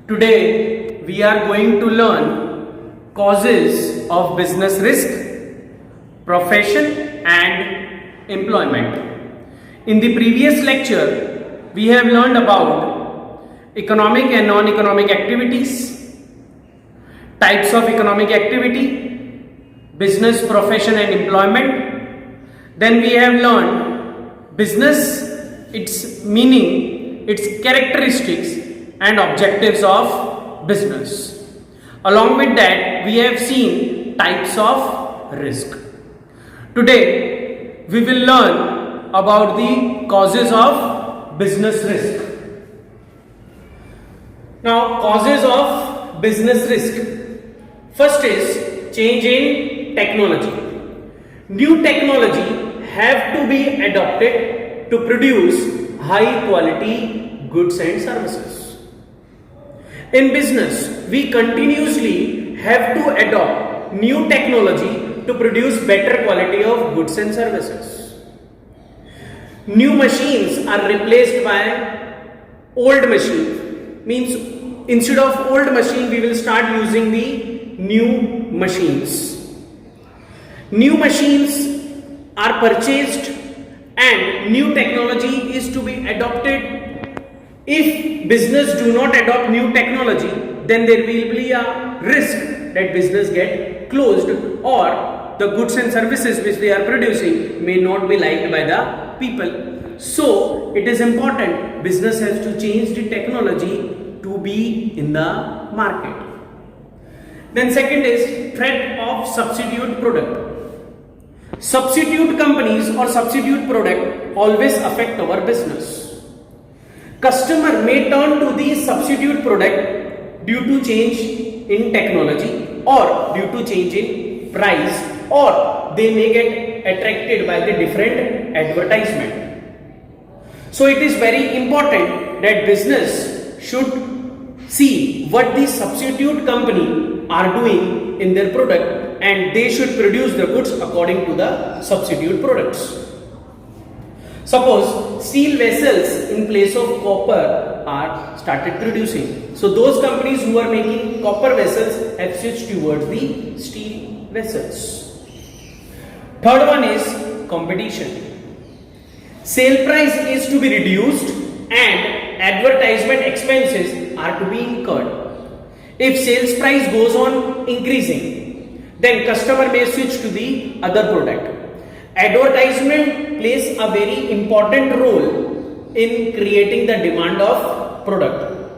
Today we are going to learn causes of business risk, profession and employment. In the previous lecture we have learned about economic and non-economic activities, types of economic activity, business, profession and employment. Then we have learned business, its meaning, its characteristics and objectives of business. Along with that, we have seen types of risk. Today, we will learn about the causes of business risk. Now, causes of business risk. First is change in technology. New technology have to be adopted to produce high quality goods and services. In business, we continuously have to adopt new technology to produce better quality of goods and services. New machines are replaced by old machines. Means instead of old machine, we will start using the new machines. New machines are purchased and new technology is to be adopted. If business do not adopt new technology, then there will be a risk that business get closed or the goods and services which they are producing may not be liked by the people. So it is important business has to change the technology to be in the market. Then second is threat of substitute product. Substitute companies or substitute product always affect our business. Customer may turn to the substitute product due to change in technology or due to change in price, or they may get attracted by the different advertisement. So it is very important that business should see what the substitute company are doing in their product and they should produce the goods according to the substitute products. Suppose steel vessels in place of copper are started producing. So those companies who are making copper vessels have switched towards the steel vessels. Third one is competition. Sale price is to be reduced and advertisement expenses are to be incurred. If sales price goes on increasing, then customer may switch to the other product. Advertisement plays a very important role in creating the demand of product.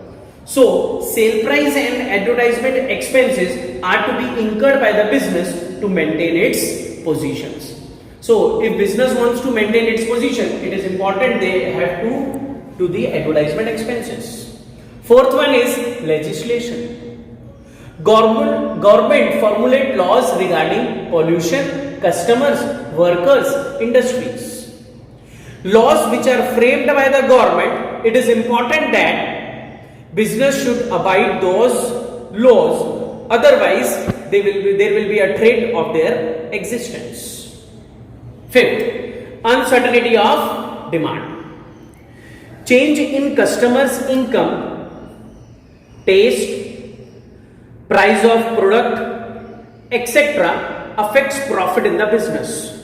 So, sale price and advertisement expenses are to be incurred by the business to maintain its positions. So, if business wants to maintain its position, it is important they have to do the advertisement expenses. Fourth one is legislation. Government formulate laws regarding pollution, customers, workers, industries. Laws which are framed by the government, it is important that business should abide those laws, otherwise there will be a threat of their existence. Fifth, uncertainty of demand. Change in customers' income, taste, price of product, etc. affects profit in the business.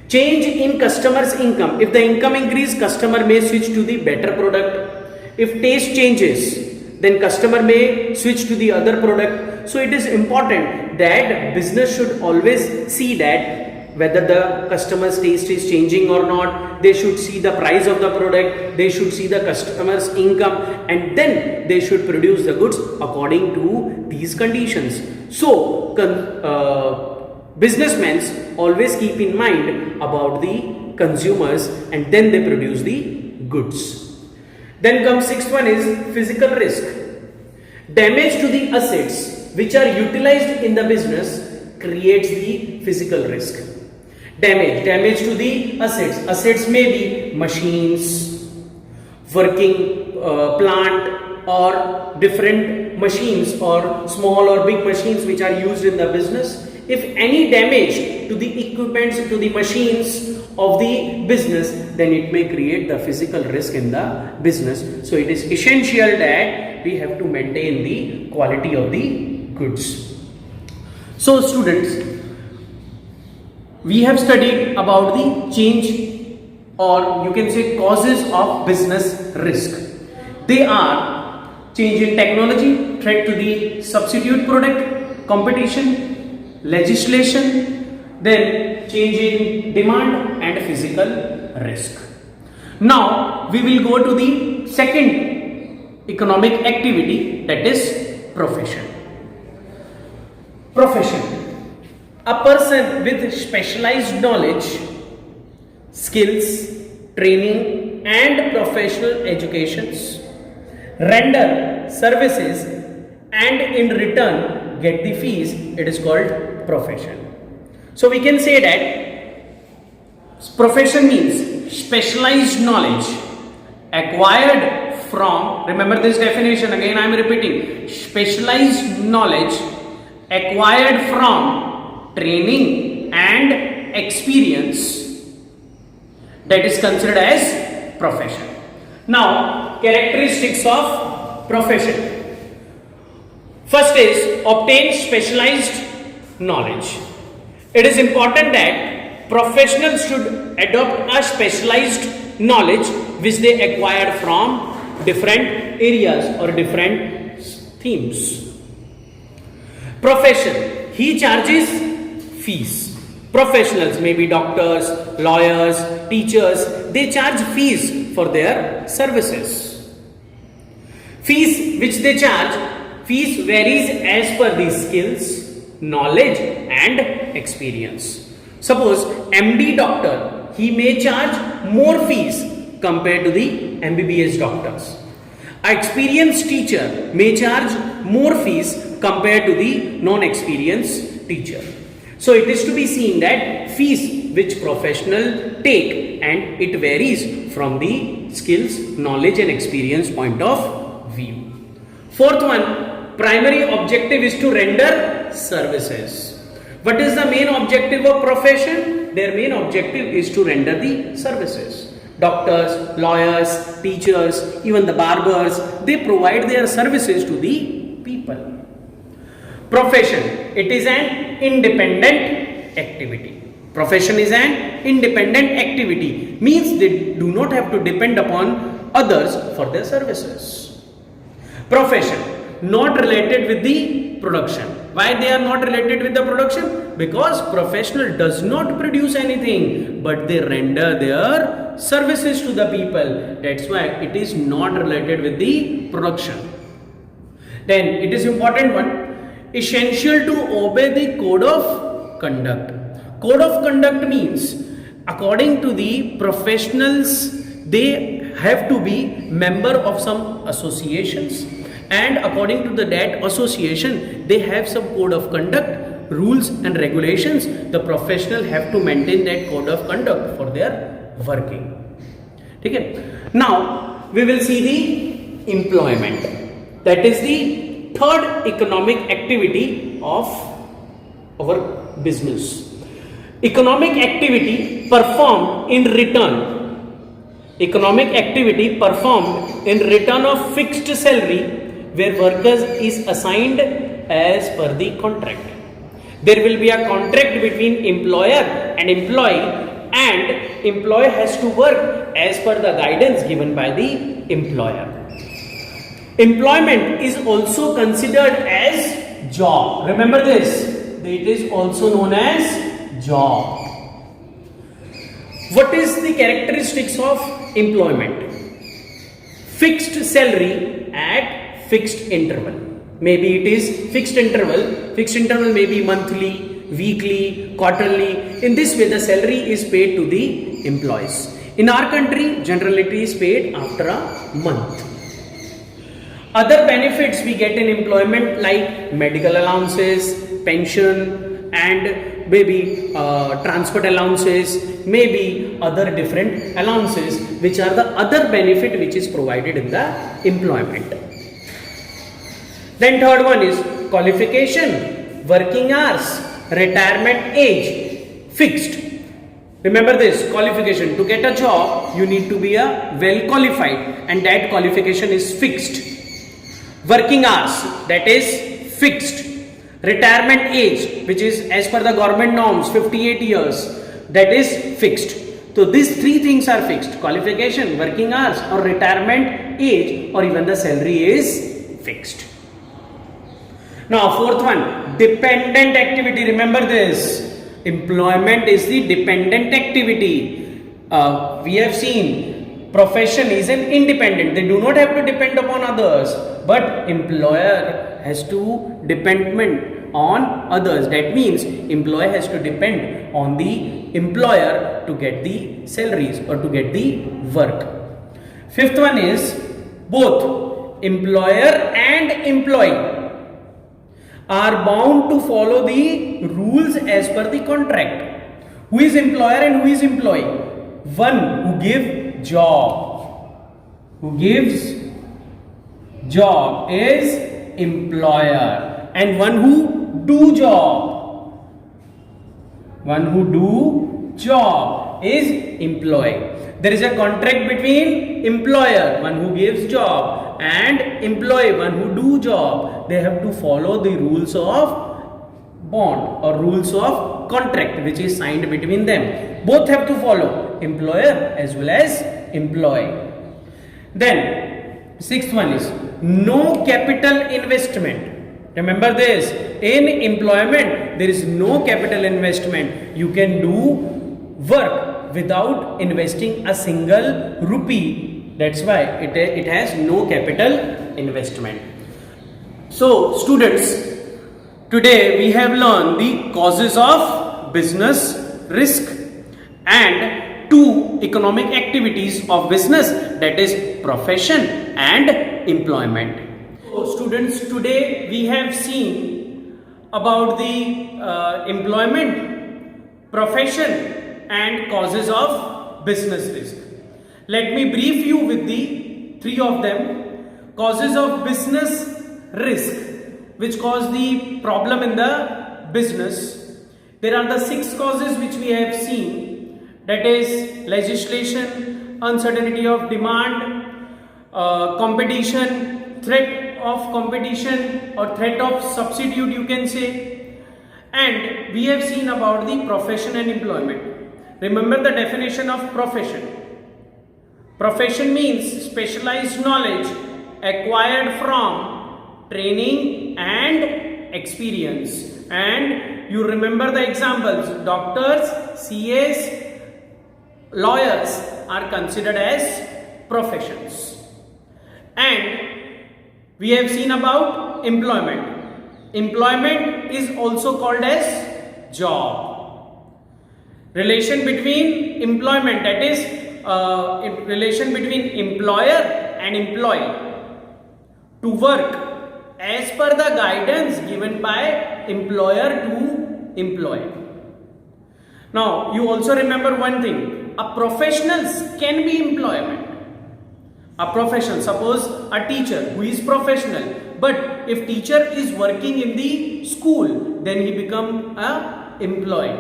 Change in customers' income. If the income increase, customer may switch to the better product. If taste changes, then customer may switch to the other product. So it is important that business should always see that whether the customer's taste is changing or not. They should see the price of the product, they should see the customer's income, and then they should produce the goods according to these conditions. So businessmen always keep in mind about the consumers and then they produce the goods. Then comes sixth one is physical risk. Damage to the assets which are utilized in the business creates the physical risk. Damage to the assets. Assets may be machines, working plant or different machines or small or big machines which are used in the business. If any damage to the equipments, to the machines of the business, then it may create the physical risk in the business. So it is essential that we have to maintain the quality of the goods. So students, we have studied about the change, or you can say causes of business risk. They are change in technology, threat to the substitute product, competition, legislation, then change in demand and physical risk. Now we will go to the second economic activity, that is profession. Profession. A person with specialized knowledge, skills, training and professional educations render services and in return get the fees, it is called profession. So we can say that profession means specialized knowledge acquired from, remember this definition again I am repeating, specialized knowledge acquired from training and experience, that is considered as profession. Now characteristics of profession. First is obtain specialized knowledge. It is important that professionals should adopt a specialized knowledge which they acquired from different areas or different themes. Profession, he charges fees. Professionals, maybe doctors, lawyers, teachers, they charge fees for their services. Fees which they charge, fees varies as per the skills, knowledge and experience. Suppose MD doctor, he may charge more fees compared to the MBBS doctors. An experienced teacher may charge more fees compared to the non-experienced teacher. So it is to be seen that fees which professional take, and it varies from the skills, knowledge and experience point of view. Fourth one, primary objective is to render services. What is the main objective of profession? Their main objective is to render the services. Doctors, lawyers, teachers, even the barbers, they provide their services to the people. Profession, it is an independent activity. Profession is an independent activity, means they do not have to depend upon others for their services. Profession, not related with the production. Why they are not related with the production? Because professional does not produce anything, but they render their services to the people. That's why it is not related with the production. Then it is important one, essential to obey the code of conduct. Code of conduct means according to the professionals, they have to be member of some associations, and according to that association, they have some code of conduct, rules and regulations. The professional have to maintain that code of conduct for their working. Okay. Now we will see the employment. That is the third economic activity of our business. Economic activity performed in return. Economic activity performed in return of fixed salary where workers is assigned as per the contract. There will be a contract between employer and employee, and employee has to work as per the guidance given by the employer. Employment is also considered as job. Remember this, it is also known as job. What is the characteristics of employment? Fixed salary at fixed interval. Maybe it is fixed interval may be monthly, weekly, quarterly. In this way the salary is paid to the employees. In our country, generally it is paid after a month. Other benefits we get in employment like medical allowances, pension and maybe transport allowances, maybe other different allowances, which are the other benefit which is provided in the employment. Then third one is qualification, working hours, retirement age, fixed. Remember this qualification. To get a job, you need to be a well qualified, and that qualification is fixed. Working hours, that is fixed. Retirement age, which is as per the government norms 58 years, that is fixed. So these three things are fixed: qualification, working hours, or retirement age, or even the salary is fixed. Now fourth one, dependent activity. Remember this. Employment is the dependent activity. We have seen profession is an independent. They do not have to depend upon others, but employer has to depend on others. That means employer has to depend on the employer to get the salaries or to get the work. Fifth one is both employer and employee are bound to follow the rules as per the contract. Who is employer and who is employee? One who gives job. Who gives job is employer, and one who do job. One who do job is employee. There is a contract between employer, one who gives job, and employee, one who do job. They have to follow the rules of bond or rules of contract which is signed between them. Both have to follow, employer as well as employee. Then sixth one is no capital investment. Remember this, in employment there is no capital investment. You can do work without investing a single rupee. That's why it has no capital investment. So students, today we have learned the causes of business risk and two economic activities of business, that is profession and employment. So students, today we have seen about the employment, profession and causes of business risk. Let me brief you with the three of them. Causes of business risk, which cause the problem in the business. There are the 6 causes which we have seen, that is legislation, uncertainty of demand, competition, threat of competition or threat of substitute you can say, and we have seen about the profession and employment. Remember the definition of profession. Profession means specialized knowledge acquired from training and experience. And you remember the examples: doctors, CAs, lawyers are considered as professions. And we have seen about employment. Employment is also called as job. Relation between employment, that is relation between employer and employee to work as per the guidance given by employer to employee. Now you also remember one thing, a professionals can be employment. A professional, suppose a teacher who is professional, but if teacher is working in the school, then he become a employee.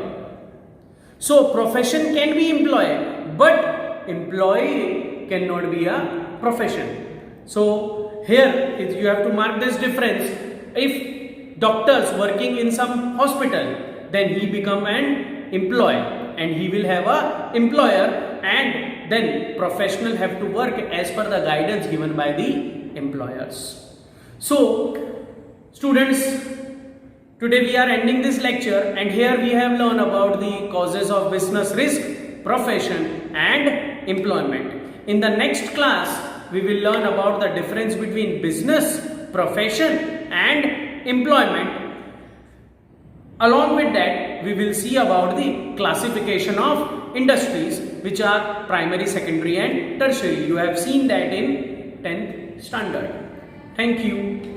So profession can be employee, but employee cannot be a profession. So here you have to mark this difference. If doctors working in some hospital, then he become an employee and he will have a employer, and then professional have to work as per the guidance given by the employers. So students, today we are ending this lecture, and here we have learned about the causes of business risk, profession and employment. In the next class we will learn about the difference between business, profession and employment. Along with that, we will see about the classification of industries, which are primary, secondary and tertiary. You have seen that in 10th standard. Thank you.